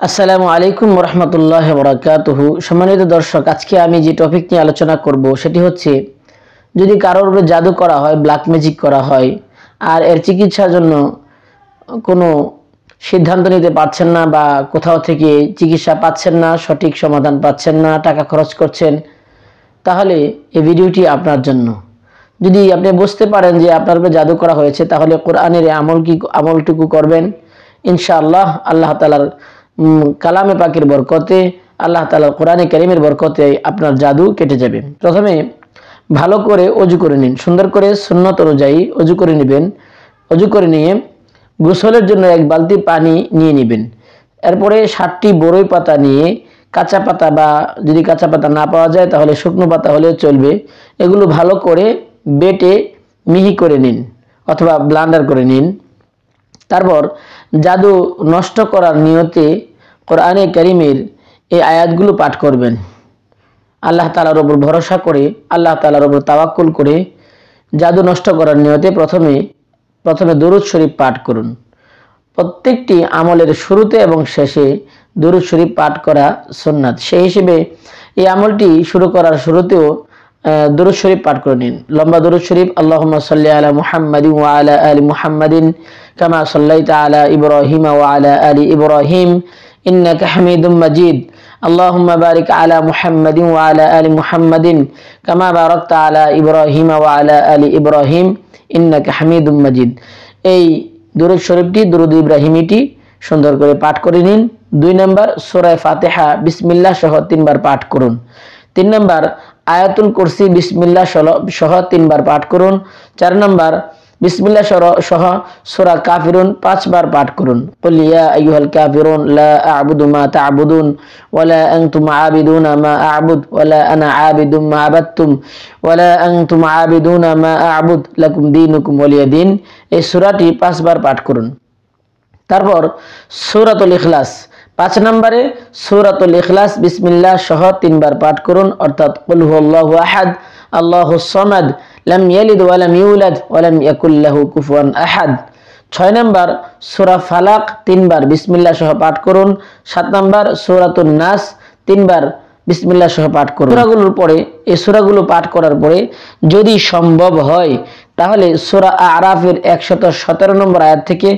আসসালামু আলাইকুম ওরহমতুল্লাহি ওয়াবারাকাতুহু। সম্মানিত দর্শক, আজকে আমি যে টপিক নিয়ে আলোচনা করব সেটি হচ্ছে, যদি কারোর উপরে জাদু করা হয়, ব্ল্যাক ম্যাজিক করা হয়, আর এর চিকিৎসার জন্য কোনো সিদ্ধান্ত নিতে পারছেন না বা কোথাও থেকে চিকিৎসা পাচ্ছেন না, সঠিক সমাধান পাচ্ছেন না, টাকা খরচ করছেন, তাহলে এই ভিডিওটি আপনার জন্য। যদি আপনি বুঝতে পারেন যে আপনার উপরে জাদু করা হয়েছে, তাহলে কোরআনের আমলটুকু করবেন। ইনশাআল্লাহ আল্লাহ তাআলার কালামে পাকের বরকতে, আল্লাহ তাআলার কোরআনে কারীমের বরকতে আপনার জাদু কেটে যাবে। প্রথমে ভালো করে অজু করে নিন, সুন্দর করে সুন্নত অনুযায়ী অজু করে নেবেন। অজু করে নিয়ে গোসলের জন্য এক বালতি পানি নিয়ে নেবেন। এরপরে 7টি বড়ই পাতা নিয়ে, কাঁচা পাতা বা যদি কাঁচা পাতা না পাওয়া যায় তাহলে শুকনো পাতা হলেও চলবে, এগুলো ভালো করে বেটে মিহি করে নিন অথবা ব্লান্ডার করে নিন। তারপর জাদু নষ্ট করার নিয়তে কোরআনে কারীমের এই আয়াতগুলো পাঠ করবেন। আল্লাহ তাআলার উপর ভরসা করে, আল্লাহ তাআলার উপর তাওয়াক্কুল করে জাদু নষ্ট করার নিয়তে প্রথমে দরুদ শরীফ পাঠ করুন। প্রত্যেকটি আমলের শুরুতে এবং শেষে দরুদ শরীফ পাঠ করা সুন্নাত। সেই হিসেবে এই আমলটি শুরু করার শুরুতেও দরুদ শরীফ পাঠ করে নিন। লম্বা দরুদ শরীফ, আল্লাহুম্মা সাল্লি আলা মুহাম্মাদিন ওয়া আলা আলি মুহাম্মাদিন কামা সাল্লাইতা আলা ইব্রাহিম ওয়া আলা আলি ইব্রাহিম ইন্নাকা হামিদুম মাজিদ। আল্লাহুম্মা বারিক আলা মুহাম্মাদিন ওয়া আলা আলি মুহাম্মাদিন কামা বারাকতা আলা ইব্রাহিম ওয়া আলা আলি ইব্রাহিম ইন্নাকা হামিদুম মাজিদ। এই দরুদ শরীফটি, দরুদ ইব্রাহিমিটি সুন্দর করে পাঠ করে নিন। 2 নম্বর, সূরা ফাতিহা বিসমিল্লাহ সহ 3 বার পাঠ করুন। 3 নম্বর, আয়াতুল কুরসি বিসমিল্লাহ সহ 3 বার পাঠ করুন। 4 নম্বর, বিসমিল্লাহ সহ সূরা কাফিরুন 5 বার পাঠ করুন। কুল ইয়া আইয়ুহাল কাফিরুন লা আ'বুদু মা তা'বুদুন ওয়া লা আনতুম আ'বিদুনা মা আ'বুদ ওয়া লা আনা আ'বিদুম মা আবাদতুম ওয়া লা আনতুম আ'বিদুনা মা আ'বুদ লাকুম দীনুকুম ওয়ালিয়া দীন। এই সূরাটি 5 বার পাঠ করুন। তারপর সূরাতুল ইখলাস, 5 নম্বরে সূরাতুল ইখলাস বিসমিল্লাহ সহ 3 বার পাঠ করুন, অর্থাৎ কুল হুয়াল্লাহু আহাদ আল্লাহুস সামাদ লাম ইয়ালিদ ওয়া লাম ইউলাদ ওয়া লাম ইয়াকুল লাহু কুফুয়ান আহাদ। 6 নম্বর, সূরা ফালাক 3 বার বিসমিল্লাহ সহ পাঠ করুন। 7 নম্বর, সূরাতুন নাস 3 বার বিসমিল্লাহ সহ পাঠ করুন। এই সূরাগুলো পাঠ করার পরে যদি সম্ভব হয় তাহলে সূরা আরাফের 117 নম্বর আয়াত থেকে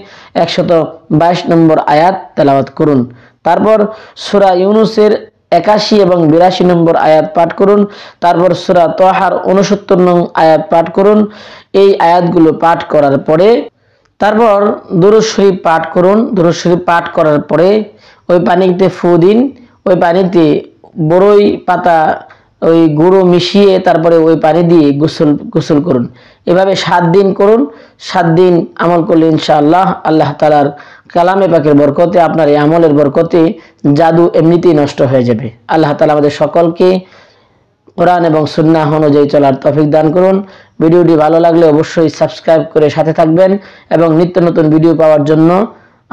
122 নম্বর আয়াত তেলাওয়াত করুন। তারপর সূরা ইউনূসের 81 এবং 82 নম্বর আয়াত পাঠ করুন। তারপর সূরা তাহার 69 নং আয়াত পাঠ করুন। এই আয়াতগুলো পাঠ করার পরে তারপর দরুদ শরীফ পাঠ করুন। দরুদ শরীফ পাঠ করার পরে ওই পানিতে ফু দিন। ওই পানিতে বড়ই পাতা ওই গুঁড়ো মিশিয়ে তারপরে ওই পানি দিয়ে গোসল করুন। এভাবে 7 দিন করুন। 7 দিন আমল করলে ইনশাআল্লাহ আল্লাহ তাআলার কালামে পাকের বরকতে, আপনার এই আমলের বরকতে জাদু এমনিতেই নষ্ট হয়ে যাবে। আল্লাহ তাআলা আমাদের সকলকে কোরআন এবং সুন্নাহ অনুযায়ী চলার তৌফিক দান করুন। ভিডিওটি ভালো লাগলে অবশ্যই সাবস্ক্রাইব করে সাথে থাকবেন এবং নিত্য নতুন ভিডিও পাওয়ার জন্য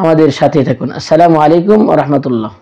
আমাদের সাথেই থাকুন। আসসালামু আলাইকুম ওয়া রাহমাতুল্লাহ।